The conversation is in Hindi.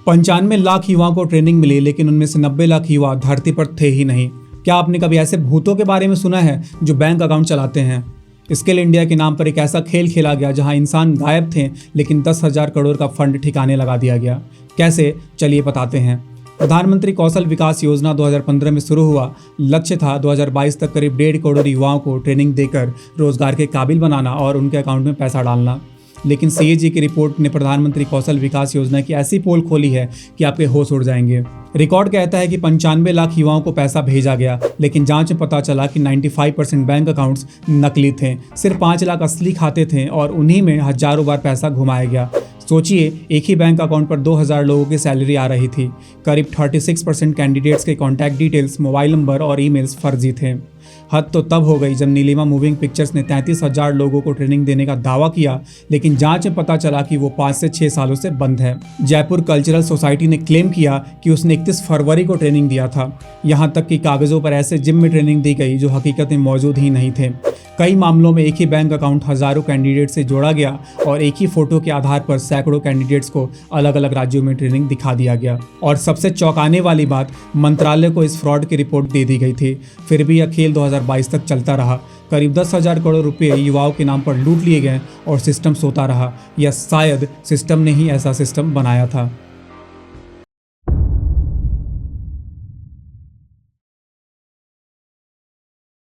95 लाख युवाओं को ट्रेनिंग मिली, लेकिन उनमें से 90 लाख युवा धरती पर थे ही नहीं। क्या आपने कभी ऐसे भूतों के बारे में सुना है जो बैंक अकाउंट चलाते हैं? स्किल इंडिया के नाम पर एक ऐसा खेल खेला गया जहां इंसान गायब थे, लेकिन 10,000 करोड़ का फंड ठिकाने लगा दिया गया। कैसे, चलिए बताते हैं। प्रधानमंत्री कौशल विकास योजना 2015 में शुरू हुआ। लक्ष्य था 2022 तक करीब 1.5 करोड़ युवाओं को ट्रेनिंग देकर रोजगार के काबिल बनाना और उनके अकाउंट में पैसा डालना। लेकिन सीएजी की रिपोर्ट ने प्रधानमंत्री कौशल विकास योजना की ऐसी पोल खोली है कि आपके होश उड़ जाएंगे। रिकॉर्ड कहता है कि 95 लाख युवाओं को पैसा भेजा गया, लेकिन जांच में पता चला कि 95% बैंक अकाउंट्स नकली थे। सिर्फ 5 लाख असली खाते थे और उन्हीं में हजारों बार पैसा घुमाया गया। सोचिए, एक ही बैंक अकाउंट पर 2000 लोगों की सैलरी आ रही थी। करीब 36% कैंडिडेट्स के कॉन्टैक्ट डिटेल्स, मोबाइल नंबर और ईमेल्स फर्जी थे। हद तो तब हो गई जब नीलिमा मूविंग पिक्चर्स ने 33,000 लोगों को ट्रेनिंग देने का दावा किया, लेकिन जांच में पता चला कि वो 5 से 6 सालों से बंद है। जयपुर कल्चरल सोसाइटी ने क्लेम किया कि उसने 31 फरवरी को ट्रेनिंग दिया था। यहाँ तक कि कागजों पर ऐसे जिम में ट्रेनिंग दी गई जो हकीकत में मौजूद ही नहीं थे। कई मामलों में एक ही बैंक अकाउंट हजारों कैंडिडेट से जोड़ा गया और एक ही फोटो के आधार पर सैकड़ों कैंडिडेट्स को अलग अलग राज्यों में ट्रेनिंग दिखा दिया गया। और सबसे चौंकाने वाली बात, मंत्रालय को इस फ्रॉड की रिपोर्ट दे दी गई थी। फिर भी यह खेल 2022 तक चलता रहा। करीब 10,000 करोड़ रुपए युवाओं के नाम पर लूट लिए गए और सिस्टम सोता रहा, या शायद सिस्टम ने ही ऐसा सिस्टम बनाया था।